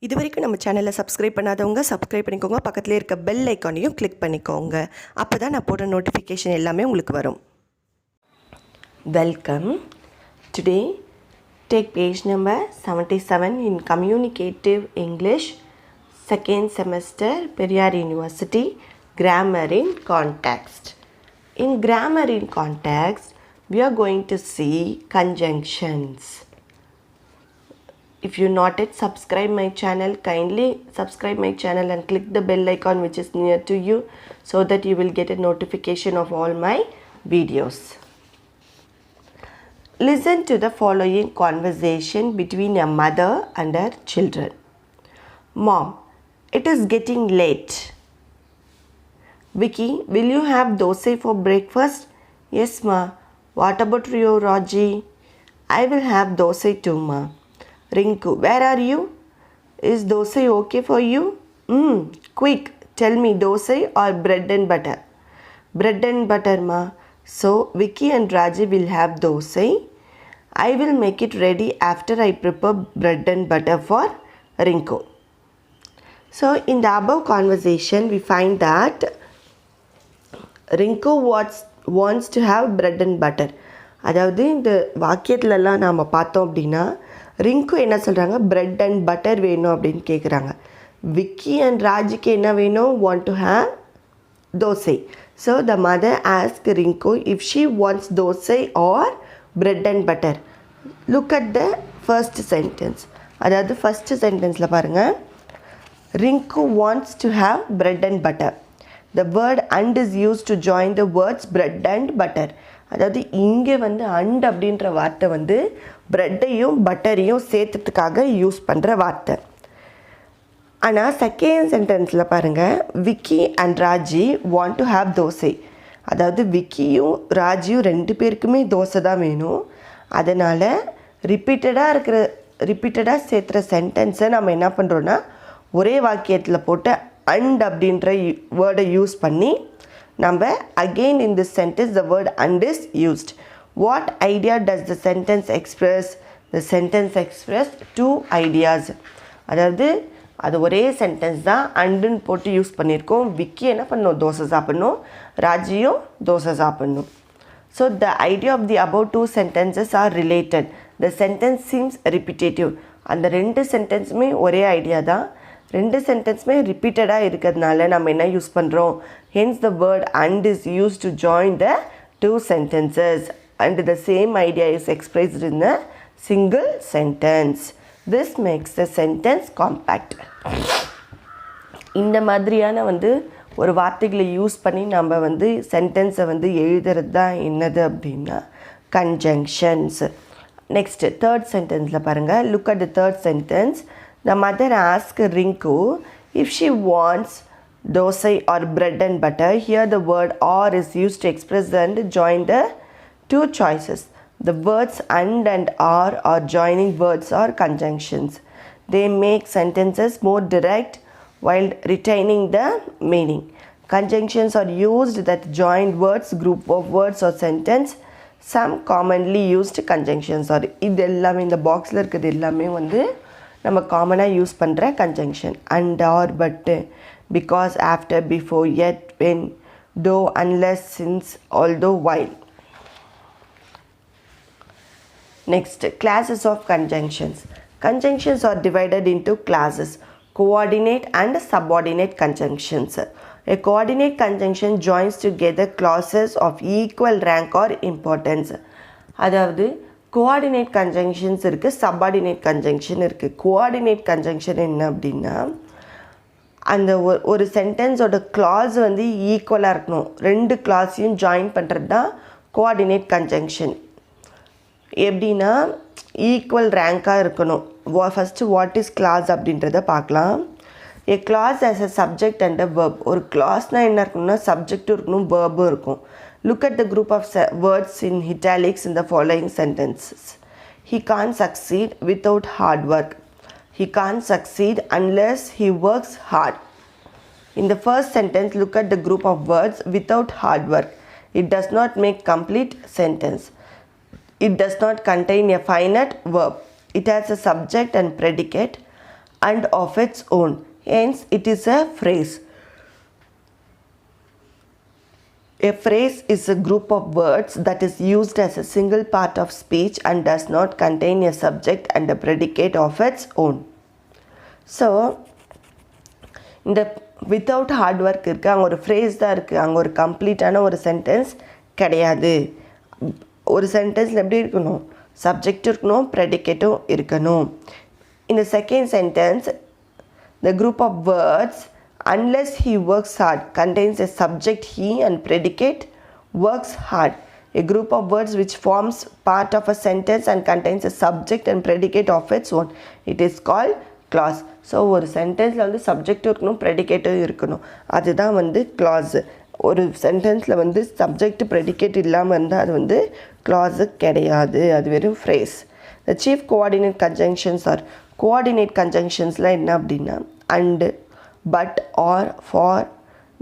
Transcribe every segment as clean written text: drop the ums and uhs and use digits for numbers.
இது வரைக்கும் நம்ம சேனலை சப்ஸ்கிரைப் பண்ணாதவங்க சப்ஸ்கிரைப் பண்ணிக்கோங்க. பக்கத்தில் இருக்க பெல் ஐக்கானையும் கிளிக் பண்ணிக்கோங்க. அப்போ தான் நான் போடுற நோட்டிஃபிகேஷன் எல்லாமே உங்களுக்கு வரும். Welcome. Today take page number 77 in communicative English, second semester, Periyar university, grammar in context. In grammar in context, we are going to see conjunctions. If you not yet subscribe my channel, kindly subscribe my channel and click the bell icon which is near to you so that you will get a notification of all my videos. Listen to the following conversation between a mother and her children. Mom, it is getting late. Vicky, will you have dosa for breakfast? Yes, ma. What about you, Raji? I will have dosa too, ma. Rinku, where are you? Is dosa okay for you? Quick, tell me dosa or bread and butter? Bread and butter, ma. So, Vicky and Raji will have dosa. I will make it ready after I prepare bread and butter for Rinku. So, in the above conversation, we find that Rinku wants to have bread and butter. அதாவது இந்த வாக்கியத்துலலாம் நாம் பார்த்தோம் அப்படின்னா ring என்ன சொல்கிறாங்க, bread and butter வேணும் அப்படின்னு கேட்குறாங்க. விக்கி அண்ட் ராஜிக்கு என்ன வேணும், want to have dosa. So the mother ask Rinku if she wants dosa or bread and butter. Look at the first sentence. அதாவது ஃபஸ்ட்டு சென்டென்ஸில் பாருங்கள், Rinku wants to have bread and butter. The word and is used to join the words bread and butter. அதாவது இங்கே வந்து and அப்படின்ற வார்த்தை வந்து ப்ரெட்டையும் பட்டரையும் சேர்த்துறதுக்காக use பண்ணுற வார்த்தை. ஆனால் செகண்ட் சென்டென்ஸில் பாருங்கள், Vicky and Raji want to have dosa. அதாவது விக்கியும் ராஜியும் ரெண்டு பேருக்குமே தோசை தான் வேணும். அதனால் ரிப்பீட்டடாக சேர்த்துற சென்டென்ஸை நம்ம என்ன பண்ணுறோன்னா ஒரே வாக்கியத்தில் போட்டு அண்ட் அப்படின்ற வேர்டை யூஸ் பண்ணி நம்ம again in this sentence the word and is used. What idea does the sentence express? The sentence express two ideas. அதாவது அது ஒரே சென்டென்ஸ் தான், அண்டுன்னு போட்டு யூஸ் பண்ணியிருக்கோம். விக்கி என்ன பண்ணணும், தோசை சாப்பிட்ணும், ராஜியும் தோசை சாப்பிட்ணும். So the idea of the above two sentences are related. The sentence seems repetitive. அந்த ரெண்டு சென்டென்ஸுமே ஒரே ஐடியா தான், ரெண்டு சென்டென்ஸுமே ரிப்பீட்டடாக இருக்கிறதுனால நம்ம என்ன யூஸ் பண்ணுறோம், hence the word and is use to join the two sentences and the same idea is expressed in a single sentence. This makes the sentence compact. இந்த மாதிரியான வந்து ஒரு வார்த்தைகளை யூஸ் பண்ணி நம்ம வந்து சென்டென்ஸை வந்து எழுதுறது தான் என்னது அப்படின்னா கன்ஜங்ஷன்ஸ். நெக்ஸ்ட்டு தேர்ட் சென்டென்ஸில் பாருங்கள், look at the third sentence. The mother asked Rinku if she wants dosa or bread and butter. Here the word or is used to express and join the two choices. The words and are joining words or conjunctions. They make sentences more direct while retaining the meaning. Conjunctions are used that join words, group of words or sentence. Some commonly used conjunctions are இது எல்லாமே இந்த பாக்ஸில் இருக்கிறது எல்லாமே வந்து நம்ம காமனாக use பண்ணுற conjunction. And, or, but, because, after, before, yet, when, though, unless, since, although, while. Next, classes of conjunctions. Conjunctions are divided into classes: coordinate and subordinate conjunctions. A coordinate conjunction joins together clauses of equal rank or importance. அதாவது coordinate conjunctions இருக்குது, subordinate conjunction இருக்குது. Coordinate conjunction என்ன அப்படின்னா, அந்த ஒரு சென்டென்ஸோட class வந்து ஈக்குவலாக இருக்கணும். ரெண்டு கிளாஸையும் ஜாயின் பண்ணுறது தான் கோஆர்டினேட் கன்ஜங்ஷன். எப்படின்னா ஈக்குவல் ரேங்காக இருக்கணும். ஃபஸ்ட்டு வாட் இஸ் கிளாஸ் அப்படின்றத பார்க்கலாம். A clause has a subject and a verb. ஒரு கிளாஸ்னால் என்ன இருக்கணும்னா சப்ஜெக்டும் இருக்கணும், வேர்பும் இருக்கும். Look at the group of words in italics in the following sentences. He can't succeed without hard work. He can't succeed unless he works hard. In the first sentence, look at the group of words without hard work. It does not make complete sentence. It does not contain a finite verb. It has a subject and predicate. and of its own. Hence, it is a phrase. A phrase is a group of words that is used as a single part of speech and does not contain a subject and a predicate of its own. So, இந்த without hard work இருக்குது, அங்கே ஒரு phrase தான் இருக்குது, அங்கே ஒரு கம்ப்ளீட்டான ஒரு sentence கிடையாது. ஒரு சென்டென்ஸில் எப்படி இருக்கணும்? சப்ஜெக்டும் இருக்கணும், ப்ரெடிகேட்டும் இருக்கணும். இந்த second sentence, the group of words unless he works hard contains a subject he and predicate works hard. A group of words which forms part of a sentence and contains a subject and predicate of its own. It is called clause. So ஒரு சென்டென்ஸில் வந்து சப்ஜெக்டும் இருக்கணும், ப்ரெடிகேட்டும் இருக்கணும். அதுதான் வந்து clause. ஒரு சென்டென்ஸில் வந்து subject predicate இல்லாமல் இருந்தால் அது வந்து clause கிடையாது, அது வெறும் phrase. The chief coordinate conjunctions are coordinate conjunctionsலாம் என்ன அப்படின்னா and, but, or, for,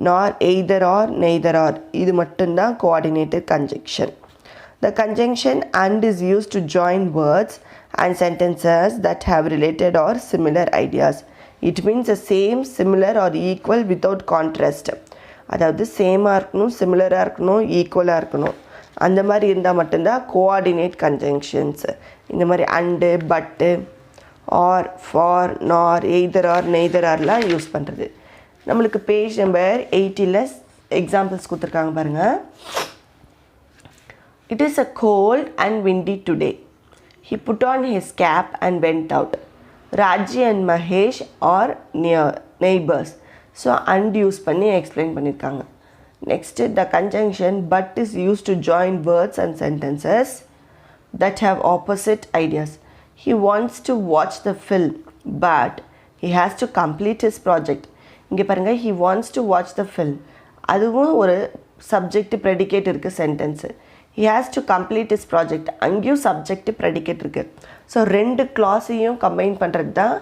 nor, either or, neither or, இது மட்டும்தான் coordinated conjunction. The conjunction and is used to join words and sentences that have related or similar ideas. It means the same, similar or equal without contrast. அதாவது சேமாக இருக்கணும், சிமிலராக இருக்கணும், ஈக்குவலாக இருக்கணும். அந்த மாதிரி இருந்தால் மட்டும்தான் கோஆர்டினேட் கன்ஜங்ஷன்ஸ். இந்த மாதிரி அண்டு, பட்டு, ஆர், ஃபார், நார், எய்தர் ஆர், நெய்தர் ஆர்லாம் யூஸ் பண்ணுறது. நம்மளுக்கு பேஜ் நம்பர் 80ல் எக்ஸாம்பிள்ஸ் கொடுத்துருக்காங்க பாருங்கள். It is a cold and windy today. He put on his cap and went out. Raji and Mahesh are neighbors. So, and use பண்ணி explain பண்ணியிருக்காங்க. Next, the conjunction but is used to join words and sentences that have opposite ideas. He wants to watch the film, but he has to complete his project. இங்கே பாருங்க, he wants to watch the film. அதுவும் ஒரு subject predicate இருக்கு sentence. He has to complete his project. அங்கேயும் subject predicate இருக்குது. So ரெண்டு கிளாஸையும் combine பண்ணுறது தான்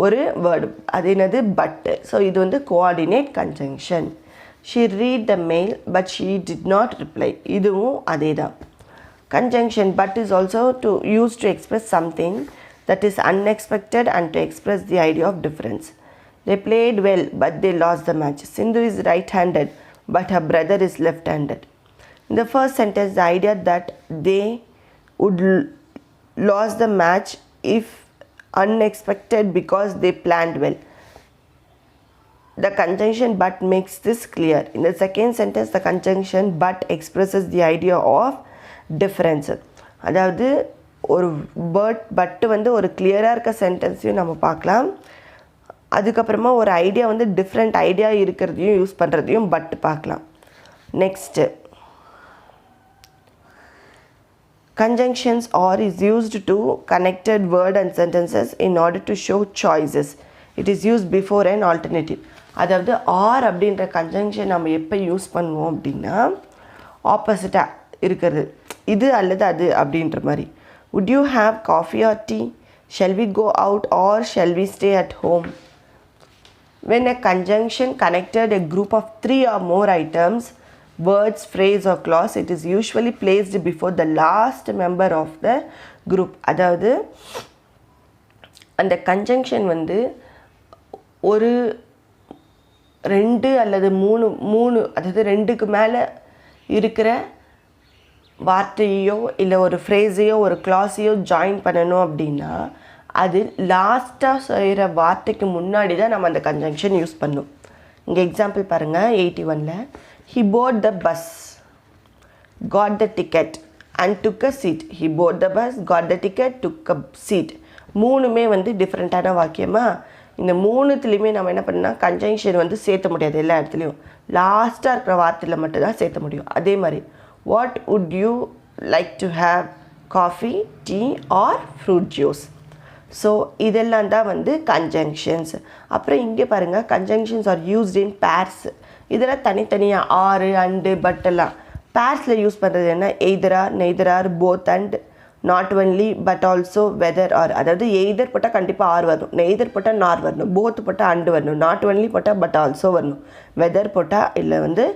ஒரு வேர்டு. அது என்னது? பட்டு. ஸோ இது வந்து coordinate conjunction. She read the mail but she did not reply. இதுவும் அதே தான். Conjunction but is also to use to express something that is unexpected and to express the idea of difference. They played well but they lost the match. Sindhu is right-handed but her brother is left-handed. In the first sentence, the idea that they would lose the match if unexpected because they planned well. The conjunction but makes this clear. In the second sentence, the conjunction but expresses the idea of difference. அதாவது ஒரு பட்டு வந்து ஒரு கிளியராக இருக்க சென்டென்ஸையும் நம்ம பார்க்கலாம். அதுக்கப்புறமா ஒரு ஐடியா வந்து டிஃப்ரெண்ட் ஐடியா இருக்கிறதையும் யூஸ் பண்ணுறதையும் பட்டு பார்க்கலாம். Next, conjunctions or is used to connected word and sentences in order to show choices. It is used before an alternative. அதாவது ஆர் அப்படின்ற கன்ஜங்ஷன் நம்ம எப்போ யூஸ் பண்ணுவோம் அப்படின்னா ஆப்போசிட்டாக இருக்கிறது, இது அல்லது அது அப்படின்ற மாதிரி. would you have coffee or tea? shall we go out or shall we stay at home? When a conjunction connected a group of 3 or more items, words, phrase or clause, it is usually placed before the last member of the group. அதாவது அந்த conjunction வந்து ஒரு 2 அல்லது 3 அதாவது 2க்கு மேலே இருக்கிற வார்த்தையோ இல்லை ஒரு ஃப்ரேஸையோ ஒரு கிளாஸையோ ஜாயின் பண்ணணும் அப்படின்னா அது லாஸ்ட்டாக செய்கிற வார்த்தைக்கு முன்னாடி தான் நம்ம அந்த கன்ஜங்ஷன் யூஸ் பண்ணணும். இங்கே எக்ஸாம்பிள் பாருங்கள். 81ல் he boarded the bus, got the ticket and took a seat. He boarded the bus, got the ticket, took a seat. மூணுமே வந்து டிஃப்ரெண்ட்டான வாக்கியமா. இந்த மூணுத்துலேயுமே நம்ம என்ன பண்ணால் கன்ஜங்ஷன் வந்து சேர்த்த முடியாது எல்லா இடத்துலையும். லாஸ்ட்டாக இருக்கிற வார்த்தையில் மட்டும்தான் சேர்த்த முடியும். அதே மாதிரி what would you like to have? coffee, tea or fruit juice? So இதெல்லாம் தான் வந்து கன்ஜங்ஷன்ஸ். அப்புறம் இங்கே பாருங்கள், conjunctions are used in pairs. இதெல்லாம் தனித்தனியாக ஆறு, அண்டு, பட்டெல்லாம் பேர்ஸில் யூஸ் பண்ணுறது என்ன? Either or, neither or, both and, not only but also, whether or. அதாவது எய்தர் போட்டால் கண்டிப்பாக ஆர் வரணும், நெய்தர் போட்டால் நார் வரணும், போத் போட்டால் அண்டு வரணும், நாட் ஒன்லி போட்டால் பட் ஆல்சோ வரணும், வெதர் போட்டால் இல்லை வந்து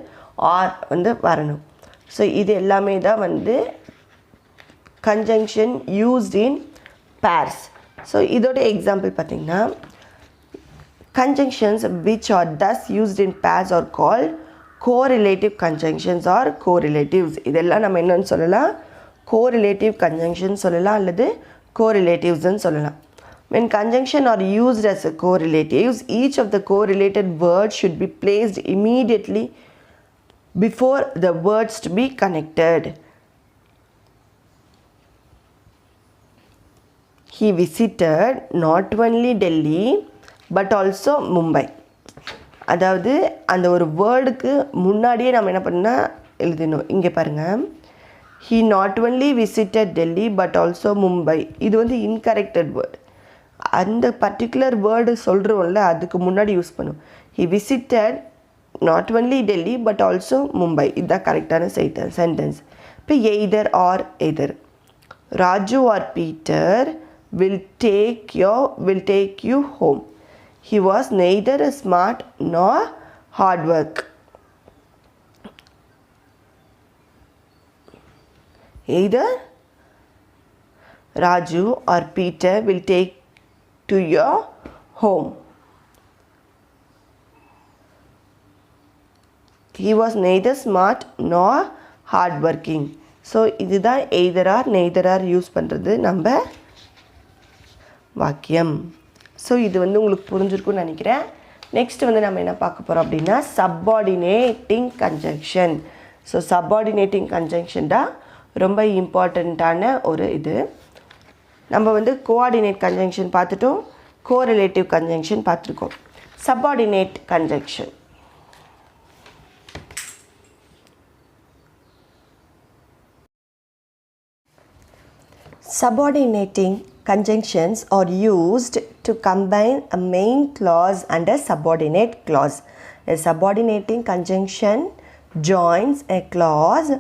ஆர் வந்து வரணும். ஸோ இது எல்லாமே தான் வந்து conjunction used in purse. So இதோட எக்ஸாம்பிள் பார்த்திங்கன்னா Conjunctions which are thus used in pairs are called correlative conjunctions or correlatives. இதெல்லாம் நம்ம என்னன்னு சொல்லலாம், correlative conjunctions சொல்லலாம் அல்லது correlatives ன்னு சொல்லலாம். When conjunction are used as a correlatives, each of the correlated words should be placed immediately before the words to be connected. He visited not only Delhi but also Mumbai. அதாவது அந்த ஒரு வேர்டுக்கு முன்னாடியே நம்ம என்ன பண்ணால் எழுதணும். இங்கே பாருங்கள், he not only visited Delhi but also Mumbai. இது வந்து இன்கரெக்டட் வேர்டு. அந்த பர்டிகுலர் வேர்டு சொல்கிறோம்ல, அதுக்கு முன்னாடி யூஸ் பண்ணும். he visited not only Delhi but also Mumbai. இதுதான் கரெக்டான சென்டென்ஸ். இப்போ either or either. Raju or Peter will take you home. He was neither smart nor hard work. Either Raju or Peter will take to your home. He was neither smart nor hard working. So இதுதான் either or neither or use பண்ணுறது நம்ம வாக்கியம். So இது வந்து உங்களுக்கு புரிஞ்சிருக்குன்னு நினைக்கிறேன். Next வந்து நம்ம என்ன பார்க்க போகிறோம் அப்படின்னா subordinating conjunction. So subordinating conjunction தான் ரொம்ப இம்பார்ட்டண்ட்டான ஒரு இது. நம்ம வந்து கோஆர்டினேட் கன்ஜங்ஷன் பார்த்துட்டோம், கோரிலேட்டிவ் கன்ஜங்ஷன் பார்த்துருக்கோம். Subordinate conjunction subordinating conjunctions are used to combine a main clause and a subordinate clause. A subordinating conjunction joins a clause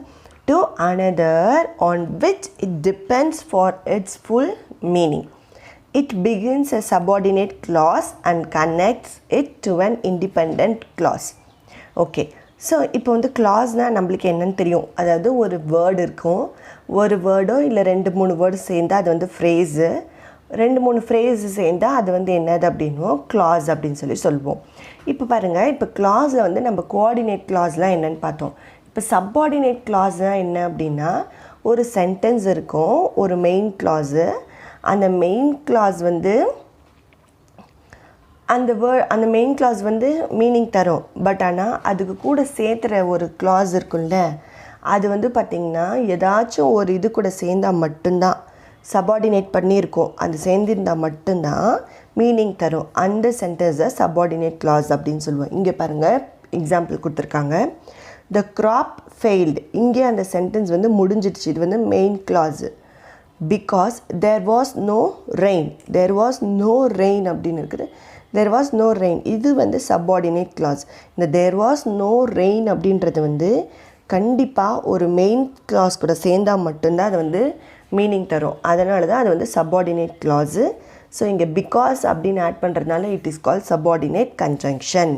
to another on which it depends for its full meaning. It begins a subordinate clause and connects it to an independent clause. Okay. So இப்போ வந்து கிளாஸ்னால் நம்மளுக்கு என்னென்னு தெரியும். அதாவது ஒரு word இருக்கும், ஒரு வேர்டோ இல்லை 2-3 வேர்டு சேர்ந்தால் அது வந்து ஃப்ரேஸு, 2-3 ஃப்ரேஸு சேர்ந்தால் அது வந்து என்னது அப்படின்வோம், கிளாஸ் அப்படின்னு சொல்லுவோம். இப்போ பாருங்கள், இப்போ கிளாஸில் வந்து நம்ம கோஆர்டினேட் கிளாஸ்லாம் என்னென்னு பார்த்தோம். இப்போ சப்பார்டினேட் கிளாஸ்னால் என்ன அப்படின்னா, ஒரு சென்டென்ஸ் இருக்கும், ஒரு மெயின் கிளாஸு. அந்த மெயின் கிளாஸ் வந்து அந்த மெயின் கிளாஸ் வந்து மீனிங் தரும். பட் ஆனால் அதுக்கு கூட சேர்த்துற ஒரு கிளாஸ் இருக்குல்ல, அது வந்து பார்த்திங்கன்னா ஏதாச்சும் ஒரு இது கூட சேர்ந்தால் மட்டும்தான் சப்பார்டினேட் பண்ணியிருக்கோம், அது சேர்ந்திருந்தால் மட்டும்தான் மீனிங் தரும். அந்த சென்டென்ஸை சப்பார்டினேட் கிளாஸ் அப்படின்னு சொல்லுவோம். இங்கே பாருங்கள், எக்ஸாம்பிள் கொடுத்துருக்காங்க. The crop failed. இங்கே அந்த சென்டென்ஸ் வந்து முடிஞ்சிடுச்சு. இது வந்து main clause. Because there was no rain. There was no rain அப்படின்னு இருக்குது. there was no rain. இது வந்து சப்பார்டினேட் கிளாஸ். இந்த there was no rain அப்படின்றது வந்து கண்டிப்பாக ஒரு மெயின் கிளாஸ் கூட சேர்ந்தால் மட்டும்தான் அது வந்து மீனிங் தரும். அதனால தான் அது வந்து சப்பார்டினேட் கிளாஸு. ஸோ இங்கே பிகாஸ் அப்படின்னு ஆட் பண்ணுறதுனால it is called subordinate conjunction.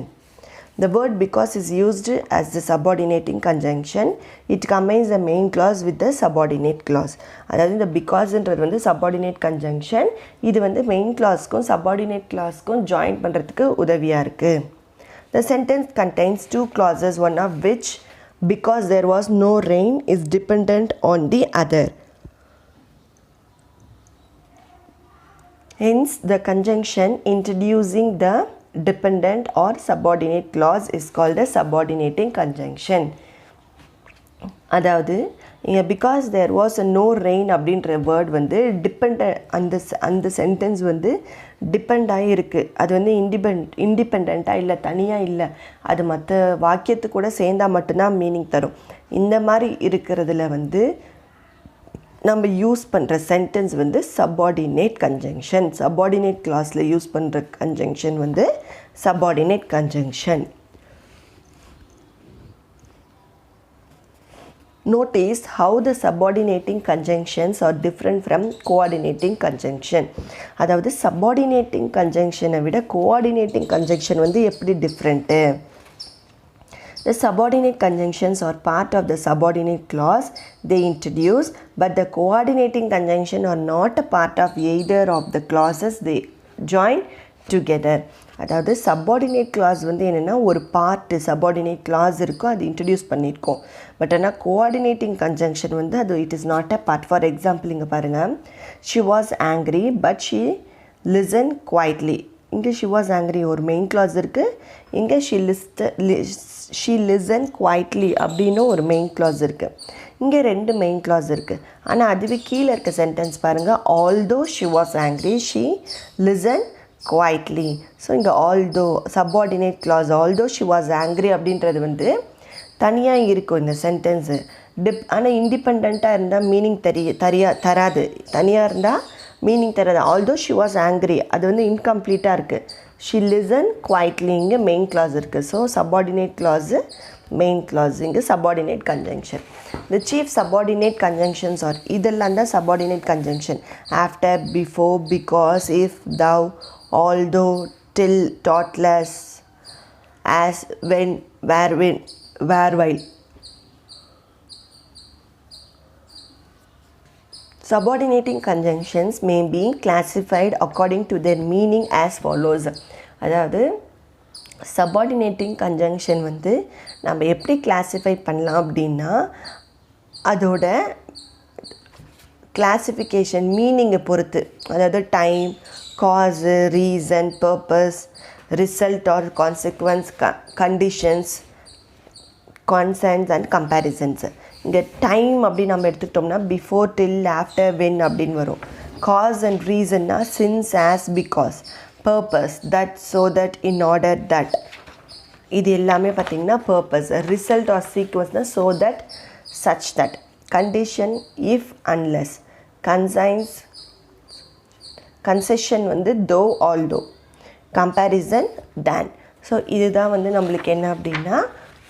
The word because is used as the subordinating conjunction. It combines the main clause with the subordinate clause. அதாவது இந்த பிகாஸ்ன்றது வந்து subordinate conjunction. இது வந்து மெயின் கிளாஸ்க்கும் subordinate கிளாஸ்க்கும் ஜாயின் பண்ணுறதுக்கு உதவியாக இருக்குது. The sentence contains 2 clauses, one of which, because there was no rain, is dependent on the other. Hence, the conjunction introducing the dependent or subordinate clause is called a subordinating conjunction. அதாவது இங்கே because there was a no rain அப்படின்ற word வந்து அந்த sentence வந்து depend ஆகிருக்கு. அது வந்து இண்டிபெண்ட்டாக இல்லை, தனியாக இல்லை, அது மற்ற வாக்கியத்து கூட சேர்ந்தால் மட்டும்தான் மீனிங் தரும். இந்த மாதிரி இருக்கிறதுல வந்து நம்ம யூஸ் பண்ணுற சென்டென்ஸ் வந்து சப்பார்டினேட் கன்ஜங்ஷன். சப்பார்டினேட் கிளாஸில் யூஸ் பண்ணுற கன்ஜங்ஷன் வந்து subordinate conjunction. Notice how the subordinating conjunctions are different from coordinating conjunction. அதாவது subordinating conjunction விட coordinating conjunction வந்து எப்படி different? The subordinate conjunctions are part of the subordinate clause they introduce, but the coordinating conjunction are not a part of either of the clauses they join. Together. அதாவது subordinate class வந்து என்னென்னா ஒரு part subordinate class இருக்கும், அது introduce பண்ணியிருக்கோம். But ஆனால் coordinating conjunction வந்து அது it is not a part. For example இங்கே பாருங்கள், she was angry but she listen quietly. இங்கே ஷி வாஸ் ஆங்க்ரி ஒரு மெயின் கிளாஸ் இருக்குது, இங்கே ஷி லிசன் குவைட்லி அப்படின்னு ஒரு மெயின் கிளாஸ் இருக்குது. இங்கே 2 மெயின் கிளாஸ் இருக்குது. ஆனால் அதுவே கீழே இருக்க சென்டென்ஸ் பாருங்கள், although she was angry she listen quietly. So இங்கே although subordinate clause although she was angry அப்படின்றது வந்து தனியாக இருக்கும் இந்த சென்டென்ஸு. ஆனால் இண்டிபெண்ட்டாக இருந்தால் மீனிங் தராது, தனியாக இருந்தால் மீனிங் தராது. ஆல்தோ ஷி வாஸ் ஆங்க்ரி அது வந்து இன்கம்ப்ளீட்டாக இருக்குது. ஷி லிசன் குவைட்லி இங்கே மெயின் கிளாஸ் இருக்குது. So subordinate clause main clause, இங்கே subordinate conjunction. The chief subordinate conjunctions are இதெல்லாம் தான் subordinate conjunction. After, before, because, if, thou, although, till, thoughtless, as, when, where, while. Subordinating conjunctions may be classified according to their meaning as follows. அதாவது subordinating conjunction வந்து நம்ம எப்படி classify பண்ணலாம் அப்படின்னா, அதோட classification மீனிங்கை பொறுத்து, அதாவது time, cause, reason, purpose, result or consequence, conditions, concerns and comparisons. இங்கே டைம் அப்படின்னு நம்ம எடுத்துக்கிட்டோம்னா பிஃபோர், டில், ஆஃப்டர், வென் அப்படின்னு வரும். காஸ் அண்ட் ரீசன்னா since, as, because. Purpose that, so that, in order, that. இது எல்லாமே பார்த்திங்கன்னா பர்பஸ். ரிசல்ட் ஆர் சீக்வன்ஸ்னால் so that, such that. Condition if, unless. Concession வந்து though, although. Comparison than. So இதுதான் வந்து நம்மளுக்கு என்ன அப்படின்னா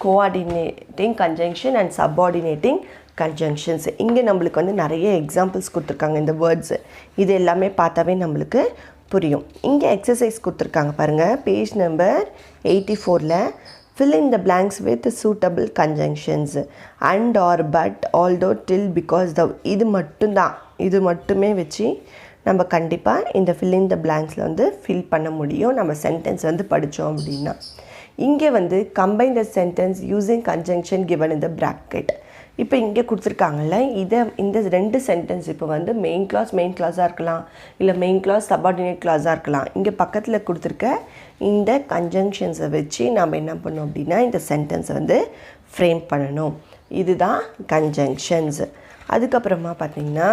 coordinating conjunction and subordinating conjunctions. இங்கே நம்மளுக்கு வந்து நிறைய எக்ஸாம்பிள்ஸ் கொடுத்துருக்காங்க இந்த வேர்ட்ஸு. இது எல்லாமே பார்த்தாவே நம்மளுக்கு புரியும். இங்கே எக்ஸசைஸ் கொடுத்துருக்காங்க பாருங்கள், பேஜ் நம்பர் 84ல் fill in the blanks with suitable conjunctions. And, or, but, although, till, because, though. இது மட்டுமே வச்சு நம்ம கண்டிப்பாக இந்த fill in the blanksல வந்து ஃபில் பண்ண முடியும் நம்ம சென்டென்ஸ் வந்து படித்தோம் அப்படின்னா. இங்கே வந்து combine the sentence using conjunction given in the bracket. இப்போ இங்கே கொடுத்துருக்காங்கல்ல, இந்த 2 சென்டென்ஸ் இப்போ வந்து மெயின் கிளாஸாக இருக்கலாம், இல்லை மெயின் கிளாஸ் சப்பார்டினேட் கிளாஸாக இருக்கலாம். இங்கே பக்கத்தில் கொடுத்துருக்க இந்த கன்ஜங்ஷன்ஸை வச்சு நம்ம என்ன பண்ணோம் அப்படின்னா இந்த சென்டென்ஸை வந்து ஃப்ரேம் பண்ணணும். இதுதான் கன்ஜங்ஷன்ஸ். அதுக்கப்புறமா பார்த்திங்கன்னா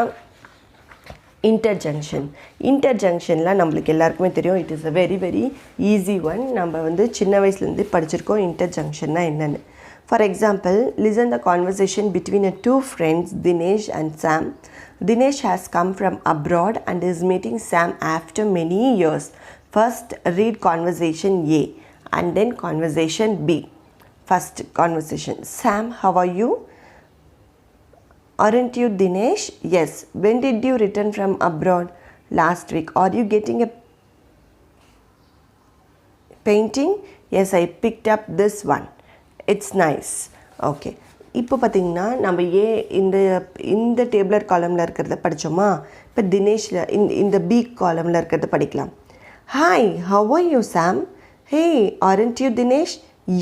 இன்டர்ஜங்ஷன்லாம் நம்மளுக்கு எல்லாருக்குமே தெரியும். It is a very very easy one. நம்ம வந்து சின்ன வயசுலேருந்து படிச்சிருக்கோம் இன்டர்ஜங்ஷன்னா என்னென்னு. For example, listen the conversation between 2 friends, Dinesh and Sam. Dinesh has come from abroad and is meeting Sam after many years. First, read conversation A and then conversation B. First conversation. Sam, how are you? Aren't you Dinesh? Yes. When did you return from abroad? Last week. Are you getting a painting? Yes, I picked up this one. It's nice. Okay, இப்போ பார்த்திங்கன்னா நம்ம இந்த டேபிளர் காலமில் இருக்கிறத படித்தோமா, இப்போ தினேஷில் இந்த B காலமில் இருக்கிறத படிக்கலாம். Hi, how are you Sam? Hey, aren't you Dinesh?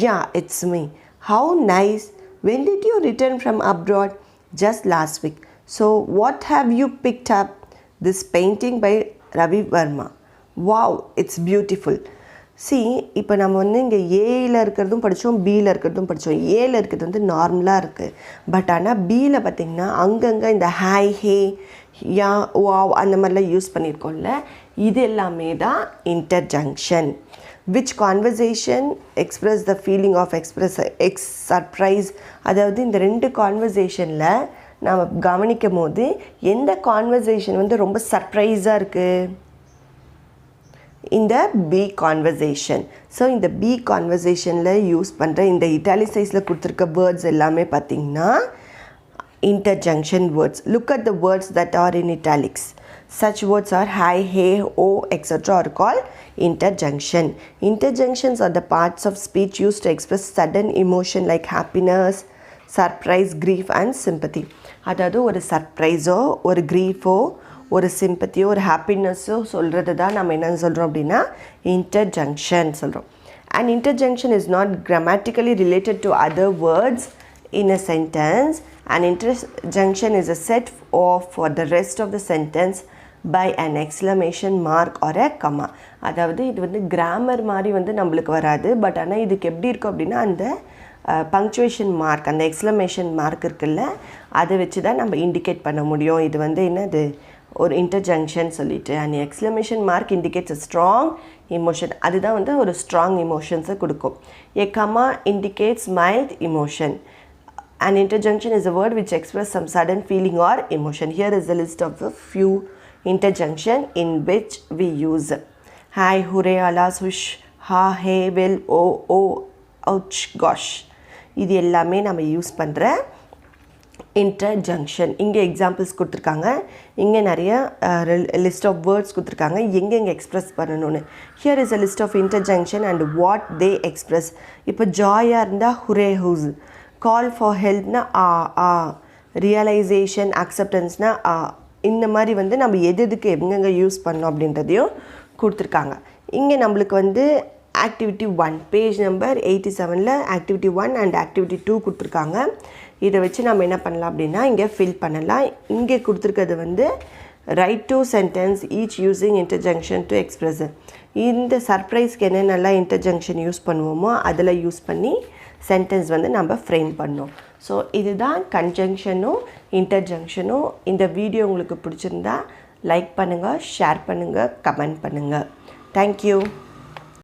Yeah, it's me. How nice. When did you return from abroad? Just last week. So what have you picked up? This painting by Ravi Varma. Wow, it's beautiful. இப்போ நம்ம வந்து இங்கே ஏயில் இருக்கிறதும் படித்தோம், பியில் இருக்கிறதும் படித்தோம். ஏயில் இருக்கிறது வந்து நார்மலாக இருக்குது. பட் ஆனால் பியில் பார்த்திங்கன்னா அங்கங்கே இந்த ஹாய், ஹே, யா, வாவ் அந்த மாதிரிலாம் யூஸ் பண்ணியிருக்கோம்ல, இது எல்லாமே தான் interjection. Which conversation express the feeling of surprise. அதாவது இந்த 2 கான்வர்சேஷனில் நம்ம கவனிக்கும் போது எந்த கான்வர்சேஷன் வந்து ரொம்ப சர்ப்ரைஸாக இருக்குது? இந்த பி கான்வர்சேஷன். ஸோ இந்த பி கான்வர்சேஷனில் யூஸ் பண்ணுற இந்த இட்டாலிசைஸில் கொடுத்துருக்க வேர்ட்ஸ் எல்லாமே பார்த்திங்கன்னா interjunction words. Look at the words that are in italics. Such words are hi, hey, oh, etc. are called interjunction. Interjunctions are the parts of speech used to express sudden emotion like happiness, surprise, grief and sympathy. அதாவது ஒரு சர்ப்ரைஸோ ஒரு க்ரீஃபோ ஒரு சிம்பத்தியோ ஒரு ஹாப்பினஸோ சொல்கிறது தான் நம்ம என்ன சொல்கிறோம் அப்படின்னா இன்டர்ஜங்ஷன் சொல்கிறோம். An interjunction is not grammatically related to other words in a sentence. An interjunction is a set off for the rest of the sentence by an exclamation mark or a comma. அதாவது இது வந்து grammar மாதிரி வந்து நம்மளுக்கு வராது. But ஆனால் இதுக்கு எப்படி இருக்கும் அப்படின்னா அந்த பங்க்சுவேஷன் மார்க், அந்த எக்ஸ்க்ளமேஷன் மார்க் இருக்குல்ல, அதை வச்சு தான் நம்ம இண்டிகேட் பண்ண முடியும். இது வந்து என்னது ஒரு இன்டர்ஜங்ஷன் சொல்லிட்டு. And exclamation mark indicates a strong emotion. அதுதான் வந்து ஒரு ஸ்ட்ராங் இமோஷன்ஸை கொடுக்கும். A comma indicates mild emotion. An interjunction is a word which expresses some sudden feeling or emotion. Here is the list of a few interjunction in which we use hi, hooray, alas, hush, ha, hey, well, oh, oh, ouch, gosh. இது எல்லாமே நம்ம use பண்ணுற இன்டர்ஜங்ஷன். இங்கே examples கொடுத்துருக்காங்க, இங்கே நிறைய list of words கொடுத்துருக்காங்க எங்கெங்கே எக்ஸ்ப்ரெஸ் பண்ணணும்னு. Here is a list of interjection and what they express. இப்போ ஜாயாக இருந்தால் ஹுரே ஹூஸ், கால் ஃபார் ஹெல்ப்னா ஆ, ரியலைசேஷன் அக்செப்டன்ஸ்னா இந்த மாதிரி வந்து நம்ம எதுக்கு எங்கெங்கே யூஸ் பண்ணோம் அப்படின்றதையும் கொடுத்துருக்காங்க. இங்கே நம்மளுக்கு வந்து ஆக்டிவிட்டி 1 பேஜ் நம்பர் 87ல் ஆக்டிவிட்டி 1 அண்ட் ஆக்டிவிட்டி 2 கொடுத்துருக்காங்க. இதை வச்சு நம்ம என்ன பண்ணலாம் அப்படின்னா இங்கே ஃபில் பண்ணலாம். இங்கே கொடுத்துருக்கிறது வந்து write two sentence each using interjection to express. இந்த சர்ப்ரைஸ்க்கு என்னென்னலாம் இன்டர்ஜங்ஷன் யூஸ் பண்ணுவோமோ அதில் யூஸ் பண்ணி சென்டென்ஸ் வந்து நம்ம ஃப்ரேம் பண்ணோம். ஸோ இதுதான் கன்ஜங்ஷனும் இன்டர்ஜங்ஷனும். இந்த வீடியோ உங்களுக்கு பிடிச்சிருந்தா லைக் பண்ணுங்கள், ஷேர் பண்ணுங்கள், கமெண்ட் பண்ணுங்கள். தேங்க்யூ.